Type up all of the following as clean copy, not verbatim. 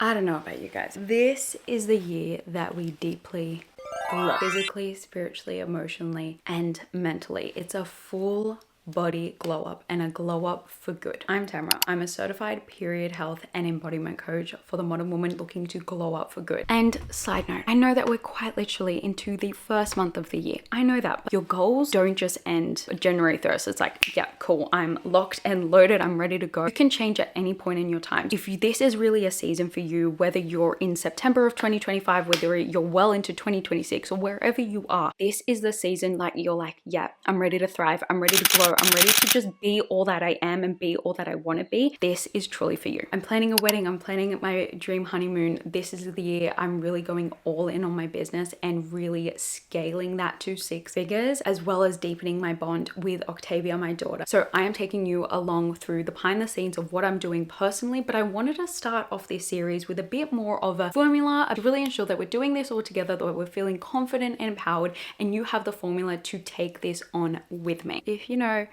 I don't know about you guys. This is the year that we deeply grow physically, spiritually, emotionally, and mentally. It's a full body glow up and a glow up for good. I'm Tamara. I'm a certified period health and embodiment coach for the modern woman looking to glow up for good. And side note, I know that we're quite literally into the first month of the year. I know that, but your goals don't just end January 1st. It's like, yeah, cool. I'm locked and loaded. I'm ready to go. You can change at any point in your time. If this is really a season for you, whether you're in September of 2025, whether you're well into 2026 or wherever you are, this is the season like you're like, yeah, I'm ready to thrive. I'm ready to grow. I'm ready to just be all that I am and be all that I want to be. This is truly for you. I'm planning a wedding. I'm planning my dream honeymoon. This is the year I'm really going all in on my business and really scaling that to 6 figures, as well as deepening my bond with Octavia, my daughter. So I am taking you along through the behind the scenes of what I'm doing personally, but I wanted to start off this series with a bit more of a formula to really ensure that we're doing this all together, that we're feeling confident and empowered, and you have the formula to take this on with me. If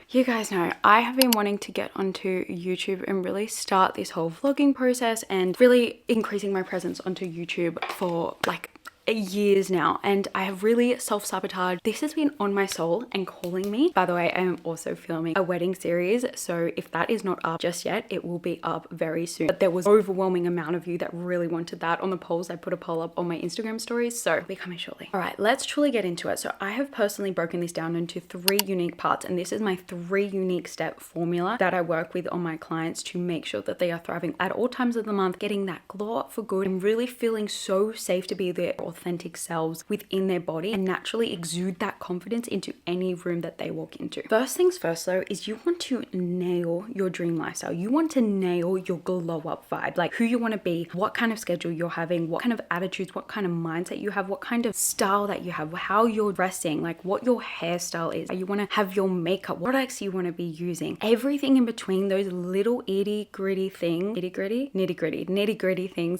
you guys know, I have been wanting to get onto YouTube and really start this whole vlogging process and really increasing my presence onto YouTube for like years now, and I have really self-sabotaged. This has been on my soul and calling me. By the way, I am also filming a wedding series, so if that is not up just yet, it will be up very soon. But there was an overwhelming amount of you that really wanted that on the polls. I put a poll up on my Instagram stories, so it'll be coming shortly. All right, let's truly get into it. So I have personally broken this down into 3 unique parts, and this is my 3 unique step formula that I work with on my clients to make sure that they are thriving at all times of the month, getting that glow up for good, and really feeling so safe to be their authentic selves within their body and naturally exude that confidence into any room that they walk into. First things first though is you want to nail your dream lifestyle. You want to nail your glow up vibe, like who you want to be, what kind of schedule you're having, what kind of attitudes, what kind of mindset you have, what kind of style that you have, how you're dressing, like what your hairstyle is, how you want to have your makeup, what products you want to be using, everything in between those little nitty gritty things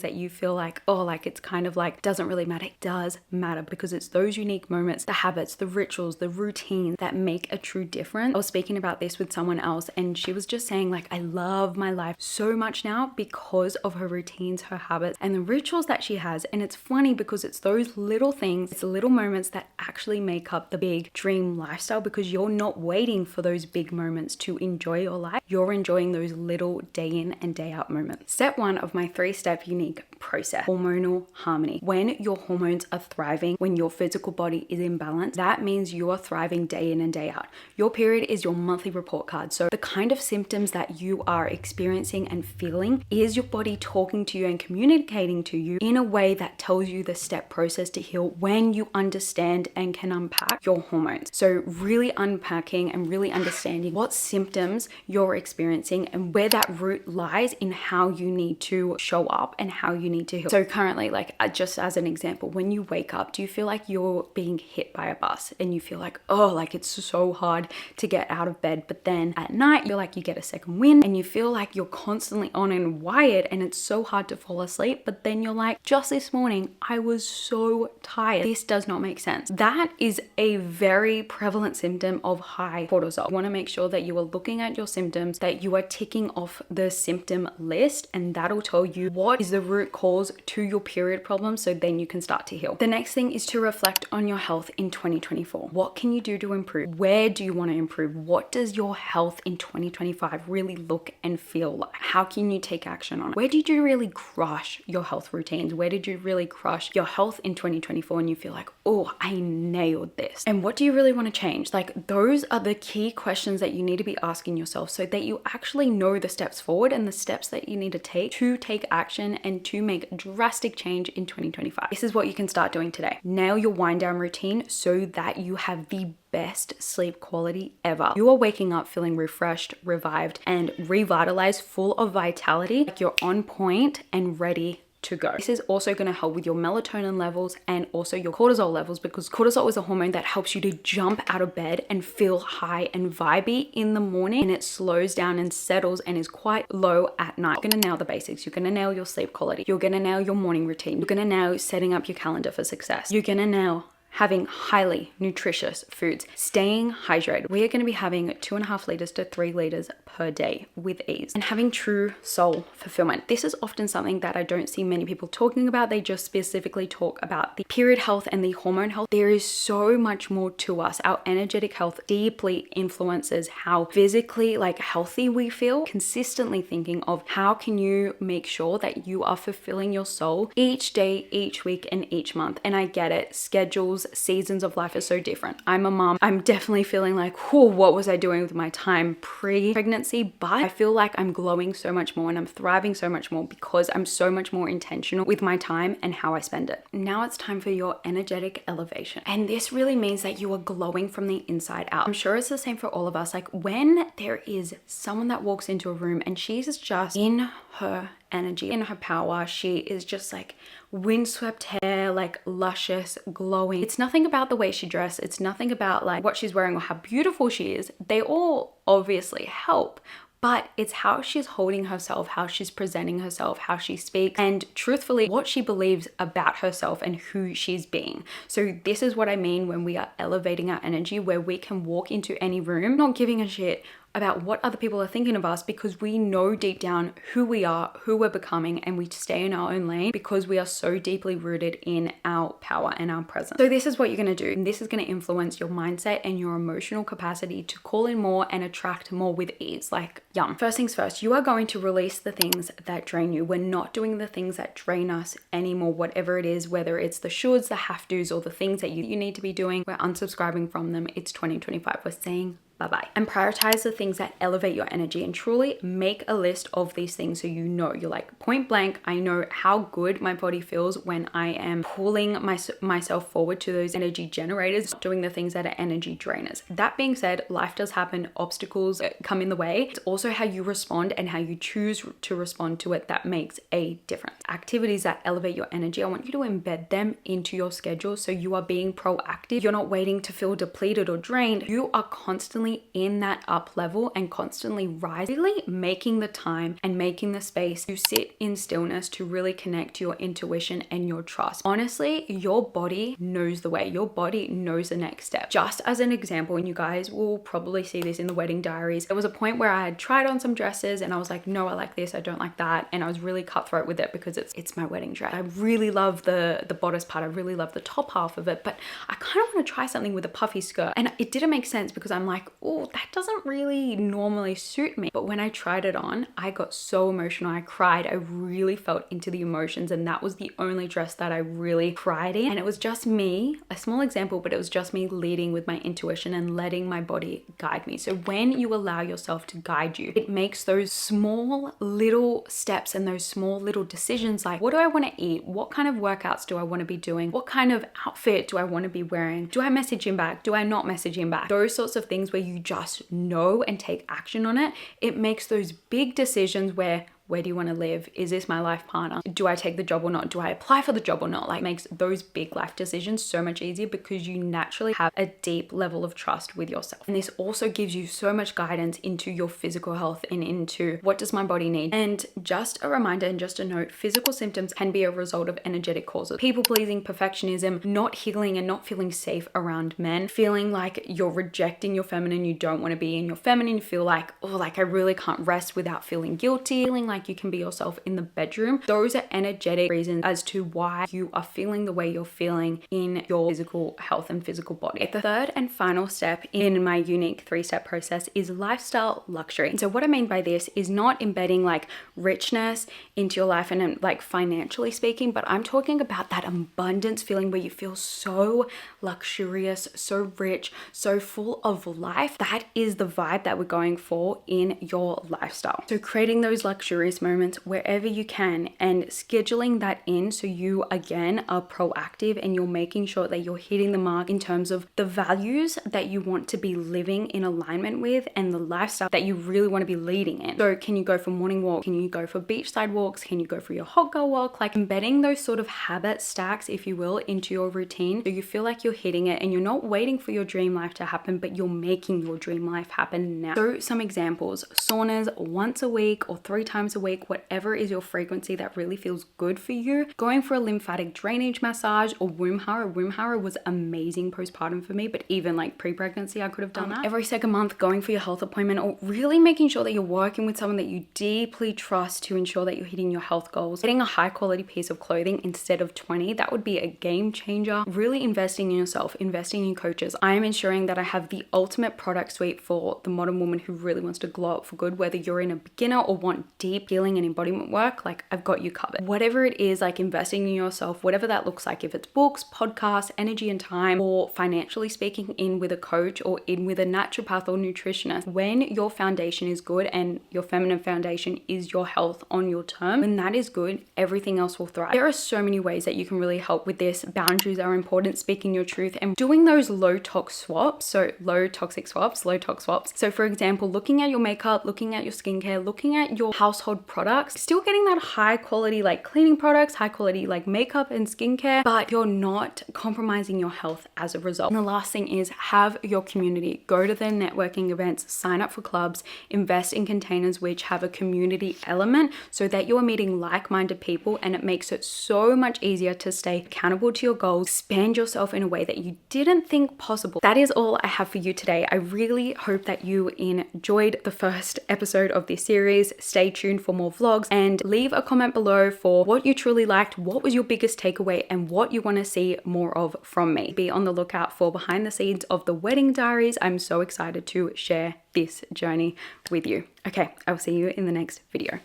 that you feel like, oh, like it's kind of like doesn't really matter. It does matter, because it's those unique moments, the habits, the rituals, the routines that make a true difference. I was speaking about this with someone else and she was just saying like, I love my life so much now because of her routines, her habits, and the rituals that she has. And it's funny because it's those little things, it's the little moments that actually make up the big dream lifestyle, because you're not waiting for those big moments to enjoy your life. You're enjoying those little day in and day out moments. Step 1 of my 3-step unique process: hormonal harmony. When your hormones are thriving, when your physical body is in balance, that means you are thriving day in and day out. Your period is your monthly report card. So the kind of symptoms that you are experiencing and feeling is your body talking to you and communicating to you in a way that tells you the step process to heal when you understand and can unpack your hormones. So really unpacking and really understanding what symptoms you're experiencing and where that root lies in how you need to show up and how you need to heal. So currently, like just as an example, when you wake up, do you feel like you're being hit by a bus and you feel like, oh, like it's so hard to get out of bed? But then at night, you're like, you get a second wind and you feel like you're constantly on and wired and it's so hard to fall asleep. But then you're like, just this morning, I was so tired. This does not make sense. That is a very prevalent symptom of high cortisol. You want to make sure that you are looking at your symptoms, that you are ticking off the symptom list, and that'll tell you what is the root cause to your period problem, so then you can start to heal. The next thing is to reflect on your health in 2024. What can you do to improve? Where do you want to improve? What does your health in 2025 really look and feel like? How can you take action on it? Where did you really crush your health routines? Where did you really crush your health in 2024 and you feel like, oh, I nailed this? And what do you really want to change? Like, those are the key questions that you need to be asking yourself so that you actually know the steps forward and the steps that you need to take action and to make drastic change in 2025. This is what you can start doing today. Nail your wind down routine so that you have the best sleep quality ever. You are waking up feeling refreshed, revived, and revitalized, full of vitality, like you're on point and ready to go. This is also going to help with your melatonin levels and also your cortisol levels, because cortisol is a hormone that helps you to jump out of bed and feel high and vibey in the morning, and it slows down and settles and is quite low at night. You're going to nail the basics. You're going to nail your sleep quality. You're going to nail your morning routine. You're going to nail setting up your calendar for success. You're going to nail having highly nutritious foods, staying hydrated. We are going to be having 2.5 liters to 3 liters per day with ease, and having true soul fulfillment. This is often something that I don't see many people talking about. They just specifically talk about the period health and the hormone health. There is so much more to us. Our energetic health deeply influences how physically healthy we feel. Consistently thinking of how can you make sure that you are fulfilling your soul each day, each week, and each month. And I get it. Schedules, seasons of life are so different. I'm a mom. I'm definitely feeling like, whoa, what was I doing with my time pre-pregnancy? But I feel like I'm glowing so much more and I'm thriving so much more because I'm so much more intentional with my time and how I spend it. Now it's time for your energetic elevation. And this really means that you are glowing from the inside out. I'm sure it's the same for all of us. Like when there is someone that walks into a room and she's just in her energy, in her power, she is just like windswept hair, like luscious, glowing. It's nothing about the way she dressed. It's nothing about like what she's wearing or how beautiful she is. They all obviously help. But it's how she's holding herself, how she's presenting herself, how she speaks, and truthfully, what she believes about herself and who she's being. So this is what I mean when we are elevating our energy, where we can walk into any room, not giving a shit about what other people are thinking of us, because we know deep down who we are, who we're becoming, and we stay in our own lane because we are so deeply rooted in our power and our presence. So this is what you're going to do. And this is going to influence your mindset and your emotional capacity to call in more and attract more with ease. Like, yum. First things first, you are going to release the things that drain you. We're not doing the things that drain us anymore, whatever it is, whether it's the shoulds, the have tos, or the things that you need to be doing. We're unsubscribing from them. It's 2025. We're saying bye-bye. And prioritize the things that elevate your energy, and truly make a list of these things so you know. You're like, point blank, I know how good my body feels when I am pulling myself forward to those energy generators, doing the things that are energy drainers. That being said, life does happen, obstacles come in the way. It's also how you respond and how you choose to respond to it that makes a difference. Activities that elevate your energy, I want you to embed them into your schedule so you are being proactive. You're not waiting to feel depleted or drained. You are constantly in that up level and constantly rising, really making the time and making the space to sit in stillness, to really connect to your intuition and your trust. Honestly, your body knows the way. Your body knows the next step. Just as an example, and you guys will probably see this in the wedding diaries, there was a point where I had tried on some dresses and I was like, no, I like this, I don't like that. And I was really cutthroat with it because it's my wedding dress. I really love the bodice part. I really love the top half of it, but I kind of want to try something with a puffy skirt. And it didn't make sense because I'm like, oh, that doesn't really normally suit me. But when I tried it on, I got so emotional. I cried. I really felt into the emotions, and that was the only dress that I really cried in. And it was just me, a small example, but it was just me leading with my intuition and letting my body guide me. So when you allow yourself to guide you, it makes those small little steps and those small little decisions like, what do I want to eat? What kind of workouts do I want to be doing? What kind of outfit do I want to be wearing? Do I message him back? Do I not message him back? Those sorts of things where you just know and take action on it. It makes those big decisions where do you want to live? Is this my life partner? Do I take the job or not? Do I apply for the job or not? Like, makes those big life decisions so much easier because you naturally have a deep level of trust with yourself. And this also gives you so much guidance into your physical health and into what does my body need. And just a reminder and just a note, physical symptoms can be a result of energetic causes. People pleasing, perfectionism, not healing and not feeling safe around men, feeling like you're rejecting your feminine, you don't want to be in your feminine, you feel like, oh, like I really can't rest without feeling guilty, feeling like you can be yourself in the bedroom. Those are energetic reasons as to why you are feeling the way you're feeling in your physical health and physical body. The third and final step in my unique 3-step process is lifestyle luxury. And so what I mean by this is not embedding like richness into your life and like financially speaking, but I'm talking about that abundance feeling where you feel so luxurious, so rich, so full of life. That is the vibe that we're going for in your lifestyle. So creating those luxurious moments wherever you can and scheduling that in so you again are proactive and you're making sure that you're hitting the mark in terms of the values that you want to be living in alignment with and the lifestyle that you really want to be leading in. So can you go for morning walk? Can you go for beachside walks? Can you go for your hot girl walk? Like embedding those sort of habit stacks, if you will, into your routine so you feel like you're hitting it and you're not waiting for your dream life to happen, but you're making your dream life happen now. So some examples: saunas once a week or 3 times times a week, whatever is your frequency that really feels good for you. Going for a lymphatic drainage massage or womb hara. Womb hara was amazing postpartum for me, but even like pre-pregnancy, I could have done that. Every second month, going for your health appointment, or really making sure that you're working with someone that you deeply trust to ensure that you're hitting your health goals. Getting a high quality piece of clothing instead of 20, that would be a game changer. Really investing in yourself, investing in coaches. I am ensuring that I have the ultimate product suite for the modern woman who really wants to glow up for good, whether you're in a beginner or want deep healing and embodiment work, like I've got you covered. Whatever it is, like investing in yourself, whatever that looks like, if it's books, podcasts, energy and time, or financially speaking, in with a coach or in with a naturopath or nutritionist. When your foundation is good and your feminine foundation is your health on your term, when that is good, everything else will thrive. There are so many ways that you can really help with this. Boundaries are important, speaking your truth, and doing those low tox swaps. So low toxic swaps, low tox swaps. So for example, looking at your makeup, looking at your skincare, looking at your household products, still getting that high quality like cleaning products, high quality like makeup and skincare, but you're not compromising your health as a result. And the last thing is have your community. Go to the networking events, sign up for clubs, invest in containers which have a community element so that you're meeting like-minded people, and it makes it so much easier to stay accountable to your goals, expand yourself in a way that you didn't think possible. That is all I have for you today. I really hope that you enjoyed the first episode of this series. Stay tuned for more vlogs and leave a comment below for what you truly liked, what was your biggest takeaway, and what you want to see more of from me. Be on the lookout for behind the scenes of the wedding diaries. I'm so excited to share this journey with you. Okay, I'll see you in the next video.